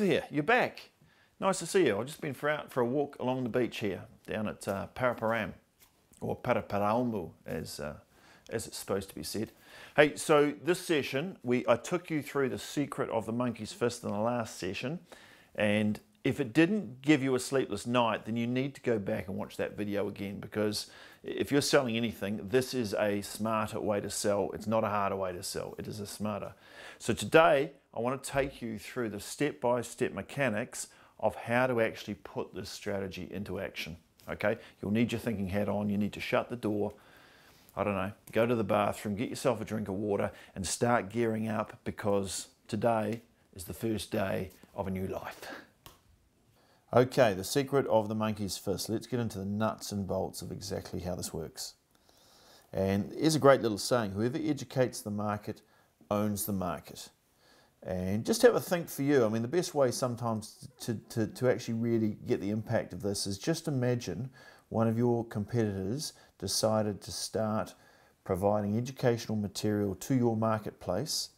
here, you're back. Nice to see you. I've just been out for a walk along the beach here, down at Paraparam, or Paraparaumu, as it's supposed to be said. Hey, so this session, I took you through the secret of the monkey's fist in the last session, and if it didn't give you a sleepless night, then you need to go back and watch that video again, because if you're selling anything, this is a smarter way to sell. It's not a harder way to sell. It is a smarter. So today, I want to take you through the step-by-step mechanics of how to actually put this strategy into action. Okay, you'll need your thinking hat on. You need to shut the door. I don't know, go to the bathroom, get yourself a drink of water and start gearing up, because today is the first day of a new life. Okay, the secret of the monkey's fist. Let's get into the nuts and bolts of exactly how this works. And here's a great little saying: whoever educates the market owns the market. And just have a think for you. I mean, the best way sometimes to actually really get the impact of this is just imagine one of your competitors decided to start providing educational material to your marketplace,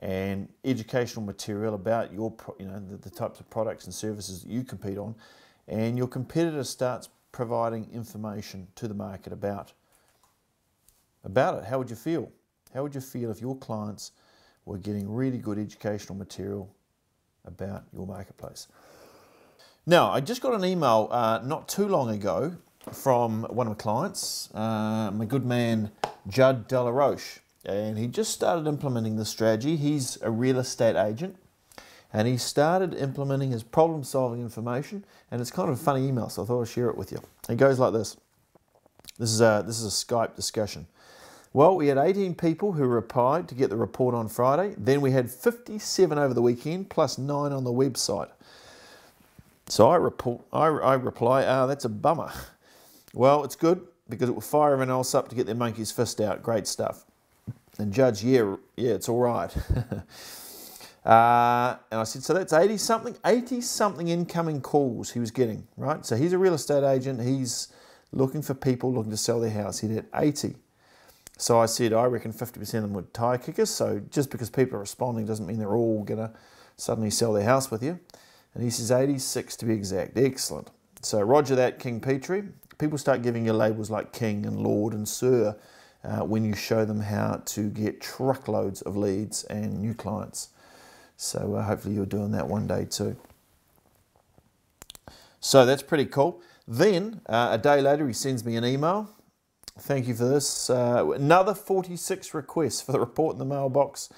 and educational material about your, the types of products and services that you compete on, and your competitor starts providing information to the market about it. How would you feel? How would you feel if your clients were getting really good educational material about your marketplace? Now, I just got an email not too long ago from one of my clients, my good man Judd De La Roche, and he just started implementing this strategy. He's a real estate agent, and he started implementing his problem-solving information, and it's kind of a funny email, so I thought I'd share it with you. It goes like this. This is a Skype discussion. Well, we had 18 people who replied to get the report on Friday. Then we had 57 over the weekend, plus 9 on the website. So I reply, that's a bummer. Well, it's good, because it will fire everyone else up to get their monkey's fist out. Great stuff. And Judge, yeah, it's all right. And I said, so that's 80-something incoming calls he was getting, right? So he's a real estate agent. He's looking for people looking to sell their house. He did 80. So I said, I reckon 50% of them were tire kickers. So just because people are responding doesn't mean they're all going to suddenly sell their house with you. And he says 86 to be exact. Excellent. So roger that, King Petrie. People start giving you labels like King and Lord and Sir when you show them how to get truckloads of leads and new clients. So hopefully you're doing that one day too. So that's pretty cool. Then a day later he sends me an email. Thank you for this. Another 46 requests for the report in the mailbox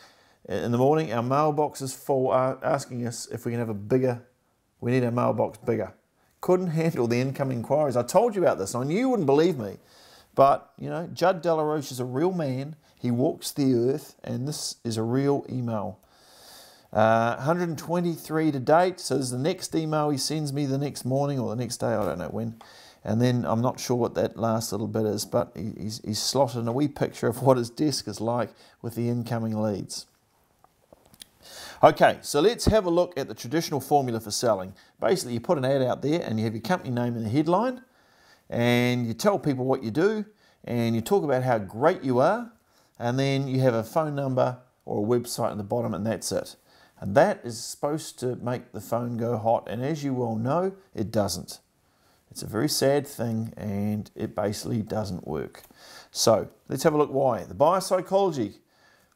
in the morning. Our mailbox is full, asking us if we can have we need our mailbox bigger. Couldn't handle the incoming inquiries. I told you about this. I knew you wouldn't believe me. But, Judd De La Roche is a real man. He walks the earth, and this is a real email. 123 to date. So this is the next email he sends me the next morning or the next day. I don't know when. And then I'm not sure what that last little bit is, but he's slotted in a wee picture of what his desk is like with the incoming leads. Okay, so let's have a look at the traditional formula for selling. Basically, you put an ad out there and you have your company name in the headline, and you tell people what you do, and you talk about how great you are, and then you have a phone number or a website in the bottom, and that's it. And that is supposed to make the phone go hot, and as you well know, it doesn't. It's a very sad thing, and it basically doesn't work. So let's have a look why. The buyer psychology.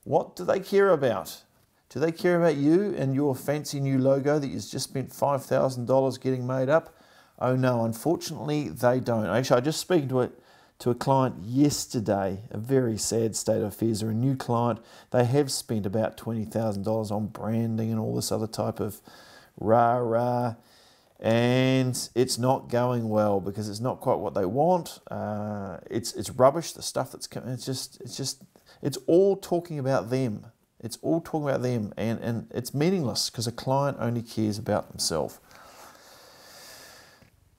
What do they care about? Do they care about you and your fancy new logo that you've just spent $5,000 getting made up? Oh no, unfortunately they don't. Actually, I just speaking to a client yesterday, a very sad state of affairs. They're a new client. They have spent about $20,000 on branding and all this other type of rah-rah. And it's not going well because it's not quite what they want. It's rubbish. The stuff that's coming, it's all talking about them. It's all talking about them, and it's meaningless because a client only cares about themselves.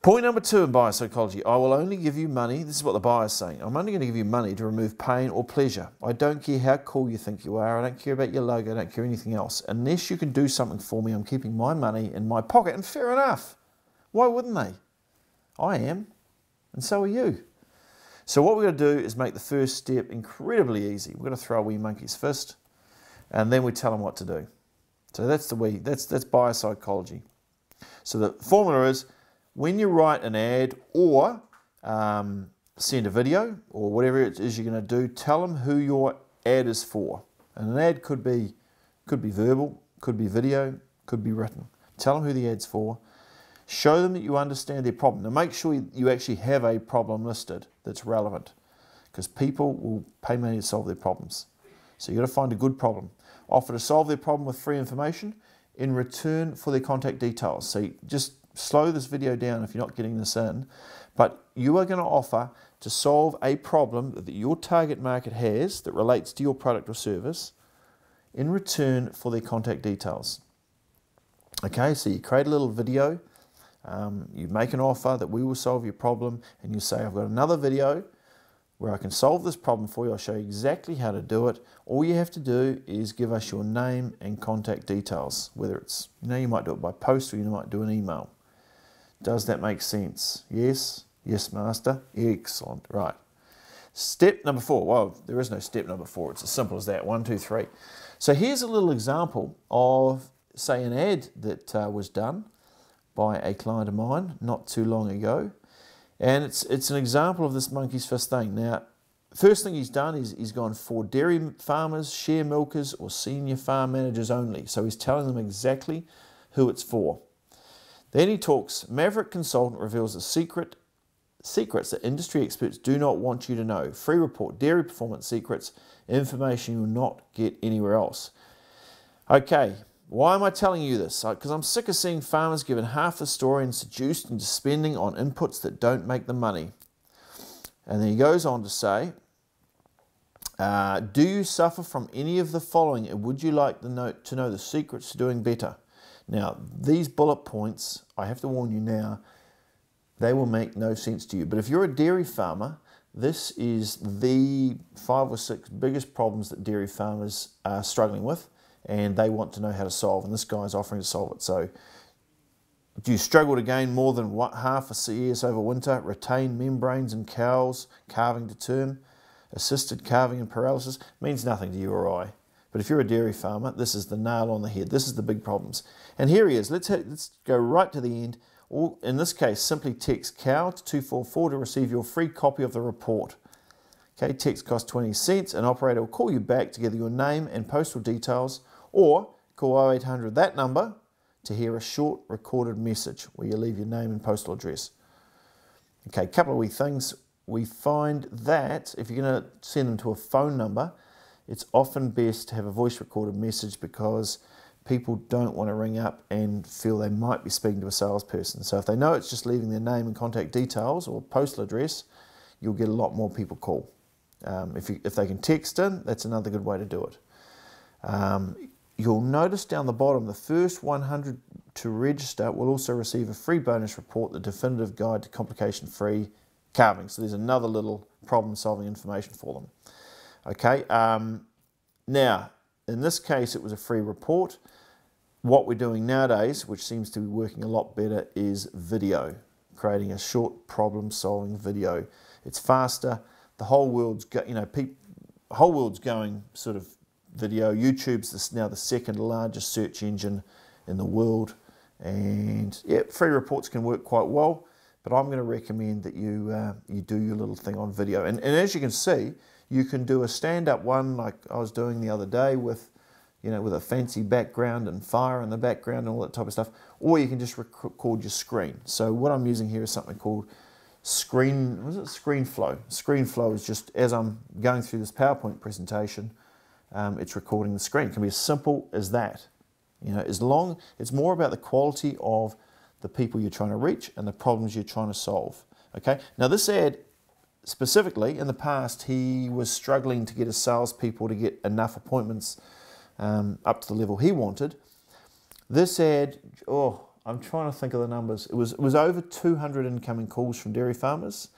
Point number 2 in buyer psychology: I will only give you money. This is what the buyer's saying. I'm only going to give you money to remove pain or pleasure. I don't care how cool you think you are. I don't care about your logo. I don't care anything else. Unless you can do something for me, I'm keeping my money in my pocket. And fair enough. Why wouldn't they? I am, and so are you. So what we're going to do is make the first step incredibly easy. We're going to throw a wee monkey's fist, and then we tell them what to do. So that's that's biopsychology. So the formula is, when you write an ad or send a video or whatever it is you're going to do, tell them who your ad is for. And an ad could be verbal, could be video, could be written. Tell them who the ad's for. Show them that you understand their problem. Now make sure you actually have a problem listed that's relevant, because people will pay money to solve their problems. So you've got to find a good problem. Offer to solve their problem with free information in return for their contact details. So just slow this video down if you're not getting this in. But you are going to offer to solve a problem that your target market has that relates to your product or service in return for their contact details. Okay, so you create a little video, you make an offer that we will solve your problem, and you say, I've got another video where I can solve this problem for you. I'll show you exactly how to do it. All you have to do is give us your name and contact details, whether it's, you might do it by post or you might do an email. Does that make sense? Yes? Yes, master? Excellent. Right. Step number 4. Well, there is no step number 4. It's as simple as that. 1, 2, 3. So here's a little example of, say, an ad that was done by a client of mine not too long ago. And it's an example of this monkey's fist thing. Now, first thing he's done is he's gone for dairy farmers, share milkers, or senior farm managers only. So he's telling them exactly who it's for. Then he talks, Maverick Consultant reveals the secrets that industry experts do not want you to know. Free report, dairy performance secrets, information you will not get anywhere else. Okay, why am I telling you this? Because I'm sick of seeing farmers given half the story and seduced into spending on inputs that don't make them money. And then he goes on to say, do you suffer from any of the following, and would you like to know the secrets to doing better? Now, these bullet points, I have to warn you now, they will make no sense to you. But if you're a dairy farmer, this is the 5 or 6 biggest problems that dairy farmers are struggling with, and they want to know how to solve, and this guy's offering to solve it. So, do you struggle to gain more than half a CS over winter? Retain membranes in cows, calving to term, assisted calving and paralysis? Means nothing to you or I. But if you're a dairy farmer, this is the nail on the head. This is the big problems. And here he is. Let's go right to the end. Or in this case, simply text COW to 244 to receive your free copy of the report. Okay, text costs 20 cents. An operator will call you back to gather your name and postal details, or call 0800 that number to hear a short recorded message where you leave your name and postal address. Okay, a couple of wee things. We find that if you're going to send them to a phone number, it's often best to have a voice recorded message, because people don't want to ring up and feel they might be speaking to a salesperson. So if they know it's just leaving their name and contact details or postal address, you'll get a lot more people call. If they can text in, that's another good way to do it. You'll notice down the bottom, the first 100 to register will also receive a free bonus report, the definitive guide to complication-free calving. So there's another little problem-solving information for them. Okay, now, in this case, it was a free report. What we're doing nowadays, which seems to be working a lot better, is video, creating a short problem-solving video. It's faster. The whole world's going sort of video. YouTube's now the second largest search engine in the world, and yeah, free reports can work quite well. But I'm going to recommend that you do your little thing on video. And as you can see, you can do a stand-up one like I was doing the other day with, with a fancy background and fire in the background and all that type of stuff. Or you can just record your screen. So what I'm using here is something called ScreenFlow. ScreenFlow is just as I'm going through this PowerPoint presentation, it's recording the screen. It can be as simple as that. It's more about the quality of the people you're trying to reach and the problems you're trying to solve. Okay. Now this ad specifically, in the past, he was struggling to get his salespeople to get enough appointments up to the level he wanted. This ad, I'm trying to think of the numbers. It was over 200 incoming calls from dairy farmers,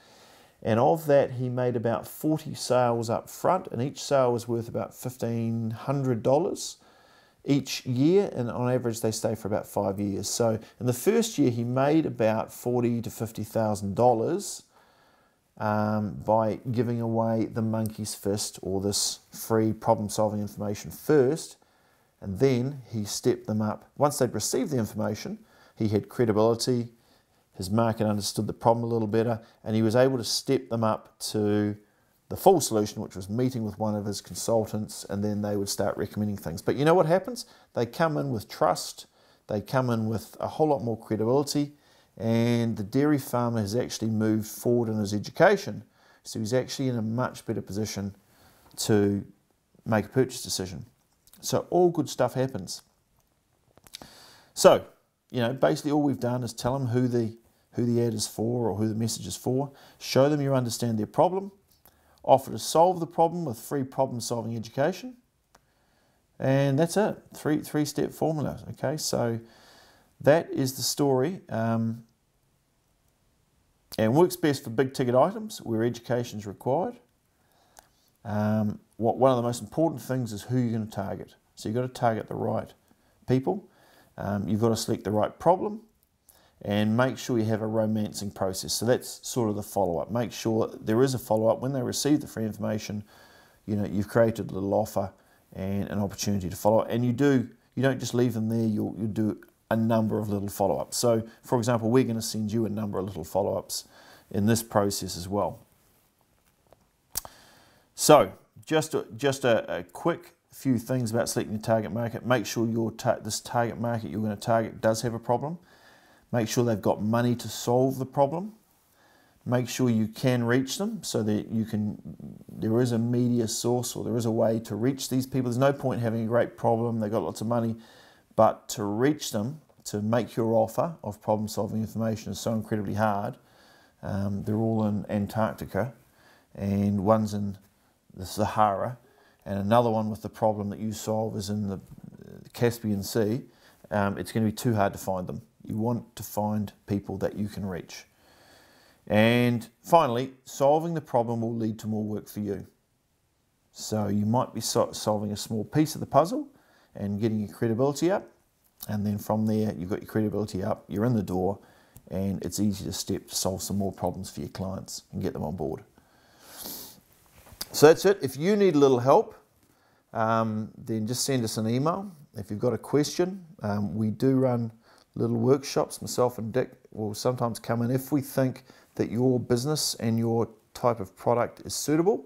and of that he made about 40 sales up front, and each sale was worth about $1,500 each year, and on average they stay for about 5 years. So in the first year he made about $40,000 to $50,000 by giving away the monkey's fist, or this free problem-solving information first, and then he stepped them up. Once they'd received the information, he had credibility, his market understood the problem a little better, and he was able to step them up to the full solution, which was meeting with one of his consultants, and then they would start recommending things. But you know what happens? They come in with trust, they come in with a whole lot more credibility, and the dairy farmer has actually moved forward in his education, so he's actually in a much better position to make a purchase decision. So all good stuff happens. So, you know, basically all we've done is tell them who the ad is for or who the message is for, show them you understand their problem, offer to solve the problem with free problem-solving education, and that's it. Three-step formula. Okay, so that is the story, and works best for big-ticket items where education is required. One of the most important things is who you're going to target. So you've got to target the right people. You've got to select the right problem, and make sure you have a romancing process. So that's sort of the follow-up. Make sure there is a follow-up. When they receive the free information, you know, you've created a little offer and an opportunity to follow. And you don't just leave them there, you'll do a number of little follow-ups. So, for example, we're going to send you a number of little follow-ups in this process as well. So, just a quick few things about selecting the target market. Make sure this target market you're going to target does have a problem. Make sure they've got money to solve the problem. Make sure you can reach them so that there is a media source or there is a way to reach these people. There's no point having a great problem, they've got lots of money, but to reach them, to make your offer of problem-solving information is so incredibly hard. They're all in Antarctica, and one's in the Sahara, and another one with the problem that you solve is in the Caspian Sea. It's going to be too hard to find them. You want to find people that you can reach. And finally, solving the problem will lead to more work for you. So you might be solving a small piece of the puzzle and getting your credibility up. And then from there, you've got your credibility up, you're in the door, and it's easy to solve some more problems for your clients and get them on board. So that's it. If you need a little help, then just send us an email. If you've got a question, we do run little workshops. Myself and Dick will sometimes come in if we think that your business and your type of product is suitable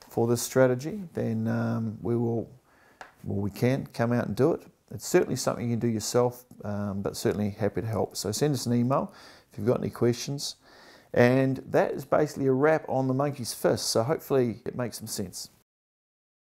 for this strategy, then we can come out and do it. It's certainly something you can do yourself, but certainly happy to help. So send us an email if you've got any questions. And that is basically a wrap on the monkey's fist. So hopefully it makes some sense.